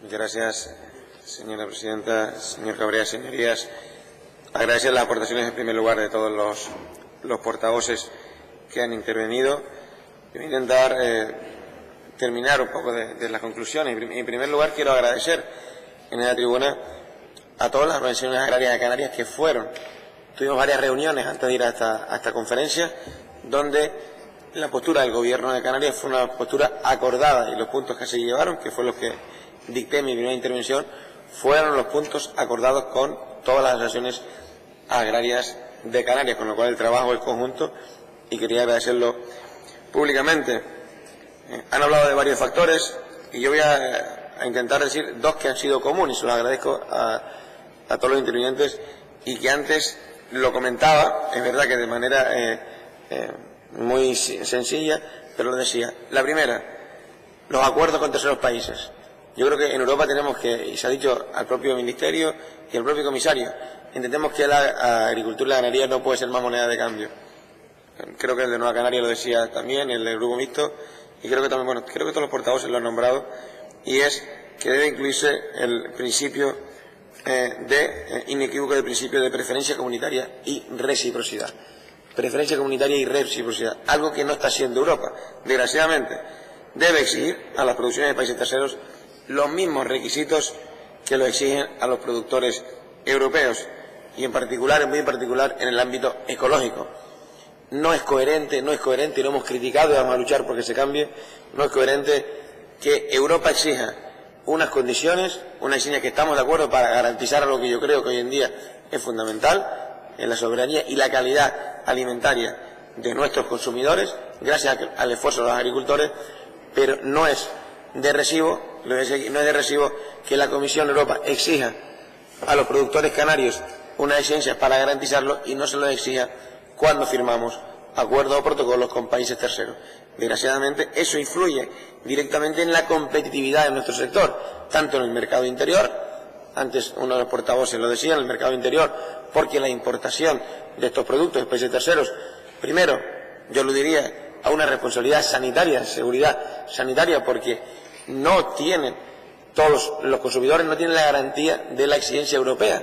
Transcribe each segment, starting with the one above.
Muchas gracias, señora presidenta, señor Cabrera, señorías. Agradecer las aportaciones en primer lugar de todos los portavoces que han intervenido. Yo voy a intentar terminar un poco de las conclusiones. En primer lugar, quiero agradecer en la tribuna a todas las organizaciones agrarias de Canarias que fueron. Tuvimos varias reuniones antes de ir a esta conferencia, donde la postura del Gobierno de Canarias fue una postura acordada y los puntos que se llevaron, que fue los que dicté en mi primera intervención, fueron los puntos acordados con todas las asociaciones agrarias de Canarias, con lo cual el trabajo es conjunto y quería agradecerlo públicamente. Han hablado de varios factores y yo voy a intentar decir dos que han sido comunes, y se los agradezco a todos los intervinientes y que antes lo comentaba, es verdad que de manera muy sencilla, pero lo decía. La primera, los acuerdos con terceros países. Yo creo que en Europa tenemos que, y se ha dicho al propio Ministerio y al propio Comisario, entendemos que la agricultura y la ganadería no puede ser más moneda de cambio. Creo que el de Nueva Canaria lo decía también, el del Grupo Mixto, y creo que también, bueno, creo que todos los portavoces lo han nombrado, y es que debe incluirse el principio inequívoco del principio de preferencia comunitaria y reciprocidad. Preferencia comunitaria y reciprocidad, algo que no está haciendo Europa. Desgraciadamente, debe exigir a las producciones de países terceros los mismos requisitos que lo exigen a los productores europeos, y en particular, muy en particular, en el ámbito ecológico. No es coherente, y lo hemos criticado y vamos a luchar porque se cambie, no es coherente que Europa exija unas condiciones, una exigencia que estamos de acuerdo para garantizar lo que yo creo que hoy en día es fundamental, en la soberanía y la calidad alimentaria de nuestros consumidores, gracias al esfuerzo de los agricultores, pero no es de recibo, que la Comisión Europa exija a los productores canarios unas exigencias para garantizarlo y no se lo exija cuando firmamos acuerdos o protocolos con países terceros. Desgraciadamente, eso influye directamente en la competitividad de nuestro sector, tanto en el mercado interior, antes uno de los portavoces lo decía, en el mercado interior, porque la importación de estos productos de países terceros, primero, yo lo diría, a una responsabilidad sanitaria, seguridad sanitaria, porque no tienen, todos los consumidores no tienen la garantía de la exigencia europea,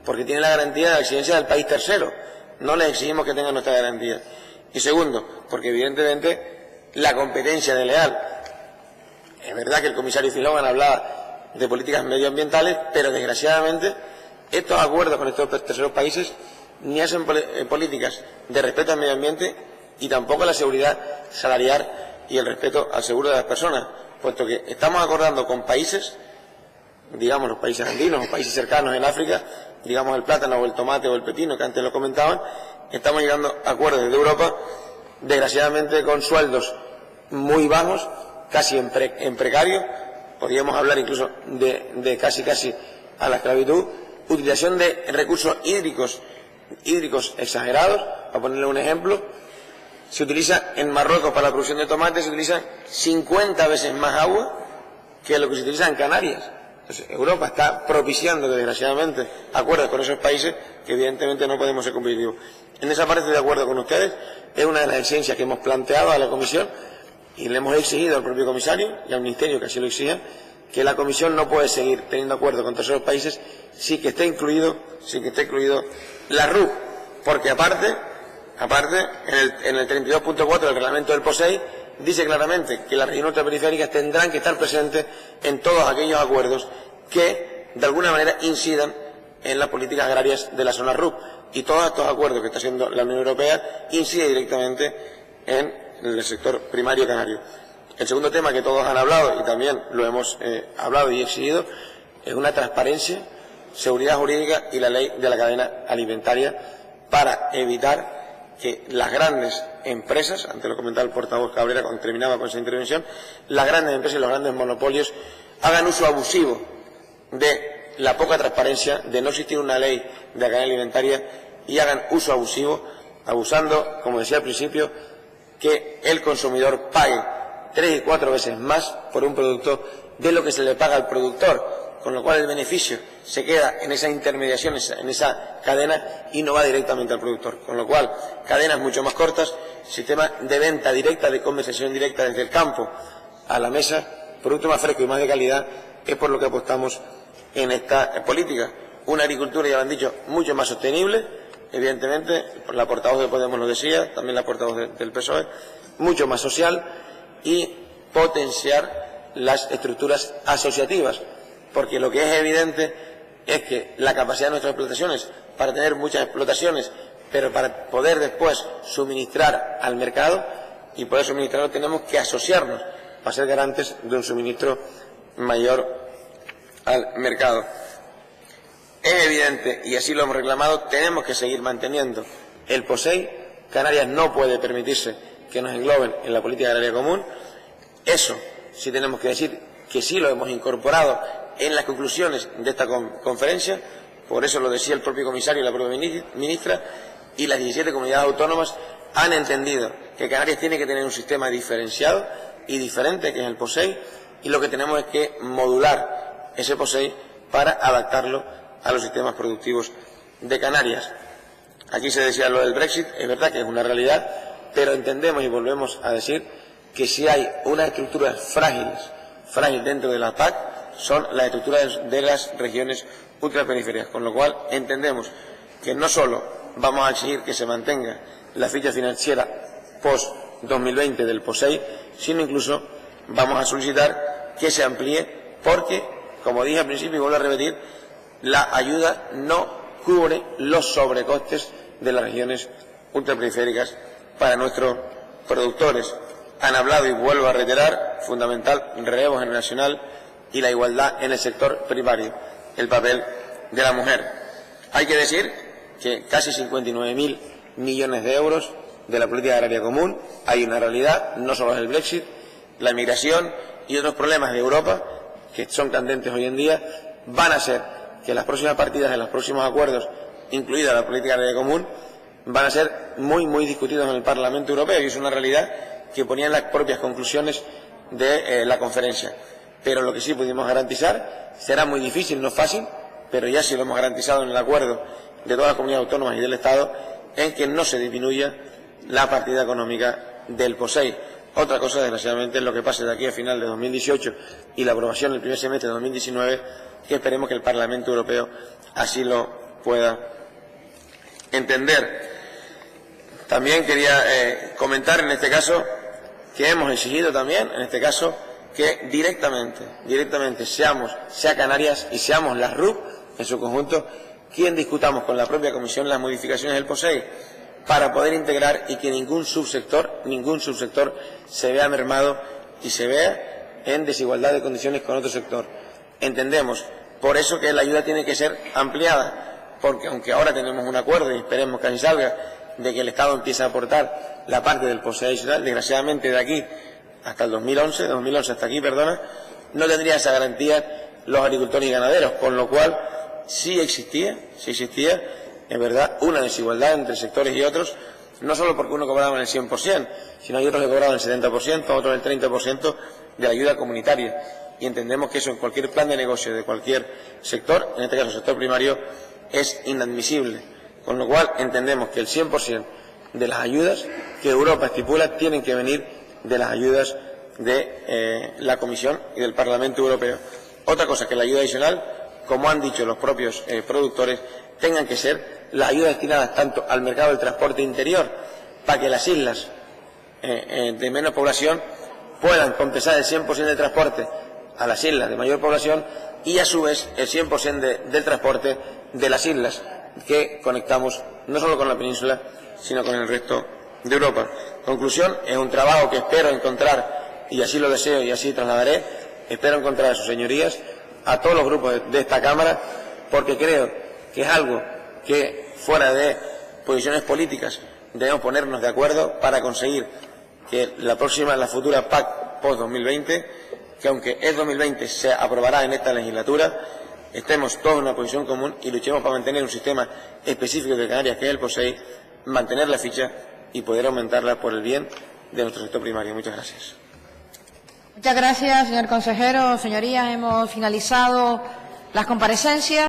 porque tienen la garantía de la exigencia del país tercero. No les exigimos que tengan nuestra garantía. Y segundo, porque evidentemente la competencia desleal. Es verdad que el comisario Filogan hablaba de políticas medioambientales, pero desgraciadamente estos acuerdos con estos terceros países ni hacen políticas de respeto al medio ambiente y tampoco a la seguridad salarial y el respeto al seguro de las personas, puesto que estamos acordando con países, digamos los países andinos, los países cercanos en África, digamos el plátano o el tomate o el pepino que antes lo comentaban, estamos llegando a acuerdos desde Europa, desgraciadamente con sueldos muy bajos, casi en precario, podríamos hablar incluso de casi a la esclavitud, utilización de recursos hídricos exagerados. Para ponerle un ejemplo, se utiliza en Marruecos para la producción de tomates, se utiliza 50 veces más agua que lo que se utiliza en Canarias. Entonces, Europa está propiciando, desgraciadamente, acuerdos con esos países que evidentemente no podemos ser competitivos. En esa parte estoy de acuerdo con ustedes, es una de las exigencias que hemos planteado a la Comisión y le hemos exigido al propio comisario y al Ministerio que así lo exijan, que la Comisión no puede seguir teniendo acuerdos con terceros países sin que esté incluido la RUP, porque aparte en el 32.4 del reglamento del POSEI dice claramente que las regiones ultraperiféricas tendrán que estar presentes en todos aquellos acuerdos que de alguna manera incidan en las políticas agrarias de la zona RUP, y todos estos acuerdos que está haciendo la Unión Europea inciden directamente en el sector primario canario. El segundo tema que todos han hablado y también lo hemos hablado y exigido es una transparencia, seguridad jurídica y la ley de la cadena alimentaria para evitar que las grandes empresas, antes lo comentaba el portavoz Cabrera cuando terminaba con esa intervención, las grandes empresas y los grandes monopolios hagan uso abusivo de la poca transparencia, de no existir una ley de la cadena alimentaria y hagan uso abusivo, abusando, como decía al principio, que el consumidor pague 3 y 4 veces más por un producto de lo que se le paga al productor, con lo cual el beneficio se queda en esa intermediación, en esa cadena y no va directamente al productor, con lo cual cadenas mucho más cortas, sistema de venta directa, de comercialización directa desde el campo a la mesa, producto más fresco y más de calidad es por lo que apostamos en esta política. Una agricultura, ya lo han dicho, mucho más sostenible, evidentemente, la portavoz de Podemos lo decía, también la portavoz del PSOE, mucho más social y potenciar las estructuras asociativas, porque lo que es evidente es que la capacidad de nuestras explotaciones para tener muchas explotaciones, pero para poder después suministrar al mercado, y poder suministrarlo tenemos que asociarnos para ser garantes de un suministro mayor al mercado. Es evidente, y así lo hemos reclamado, tenemos que seguir manteniendo el POSEI. Canarias no puede permitirse que nos engloben en la política agraria común. Eso sí tenemos que decir que sí lo hemos incorporado en las conclusiones de esta conferencia, por eso lo decía el propio comisario y la propia ministra, y las 17 comunidades autónomas han entendido que Canarias tiene que tener un sistema diferenciado y diferente, que es el POSEI, y lo que tenemos es que modular ese POSEI para adaptarlo a los sistemas productivos de Canarias. Aquí se decía lo del Brexit, es verdad que es una realidad, pero entendemos y volvemos a decir que si hay unas estructuras frágiles dentro de la PAC, son las estructuras de las regiones ultraperiféricas, con lo cual entendemos que no solo vamos a exigir que se mantenga la ficha financiera post-2020 del POSEI, sino incluso vamos a solicitar que se amplíe porque, como dije al principio y vuelvo a repetir, la ayuda no cubre los sobrecostes de las regiones ultraperiféricas para nuestros productores. Han hablado, y vuelvo a reiterar, fundamental relevo generacional y la igualdad en el sector primario, el papel de la mujer. Hay que decir que casi 59.000 millones de euros de la política agraria común, hay una realidad, no solo es el Brexit, la migración y otros problemas de Europa que son candentes hoy en día, van a hacer que las próximas partidas en los próximos acuerdos, incluida la política agraria común, van a ser muy discutidos en el Parlamento Europeo, y es una realidad que ponían las propias conclusiones de la conferencia. Pero lo que sí pudimos garantizar, será muy difícil, no fácil, pero ya sí lo hemos garantizado en el acuerdo de todas las comunidades autónomas y del Estado, en que no se disminuya la partida económica del POSEI. Otra cosa, desgraciadamente, es lo que pase de aquí a final de 2018 y la aprobación del primer semestre de 2019, que esperemos que el Parlamento Europeo así lo pueda entender. También quería comentar en este caso que hemos exigido también, en este caso, que directamente sea Canarias y seamos las RUP en su conjunto quien discutamos con la propia Comisión las modificaciones del POSEI para poder integrar y que ningún subsector se vea mermado y se vea en desigualdad de condiciones con otro sector. Entendemos por eso que la ayuda tiene que ser ampliada, porque aunque ahora tenemos un acuerdo y esperemos que así salga, de que el Estado empiece a aportar la parte del POSEI adicional, desgraciadamente de aquí hasta el 2011 hasta aquí, no tendría esa garantía los agricultores y ganaderos, con lo cual sí existía, es verdad, una desigualdad entre sectores y otros, no solo porque uno cobraba el 100%, sino hay otros que cobraban el 70%, otros el 30% de la ayuda comunitaria. Y entendemos que eso en cualquier plan de negocio de cualquier sector, en este caso el sector primario, es inadmisible. Con lo cual entendemos que el 100% de las ayudas que Europa estipula tienen que venir de las ayudas de la Comisión y del Parlamento Europeo. Otra cosa, que la ayuda adicional, como han dicho los propios productores, tengan que ser las ayudas destinadas tanto al mercado del transporte interior, para que las islas de menos población puedan compensar el 100% del transporte a las islas de mayor población y a su vez el 100% del transporte de las islas que conectamos no solo con la península, sino con el resto de Europa. Conclusión, es un trabajo que espero encontrar, y así lo deseo y así trasladaré, espero encontrar a sus señorías, a todos los grupos de esta Cámara, porque creo que es algo que, fuera de posiciones políticas, debemos ponernos de acuerdo para conseguir que la futura PAC post-2020, que aunque es 2020 se aprobará en esta legislatura, estemos todos en una posición común y luchemos para mantener un sistema específico de Canarias, que es el POSEI, mantener la ficha y poder aumentarla por el bien de nuestro sector primario. Muchas gracias. Muchas gracias, señor consejero. Señorías, hemos finalizado las comparecencias.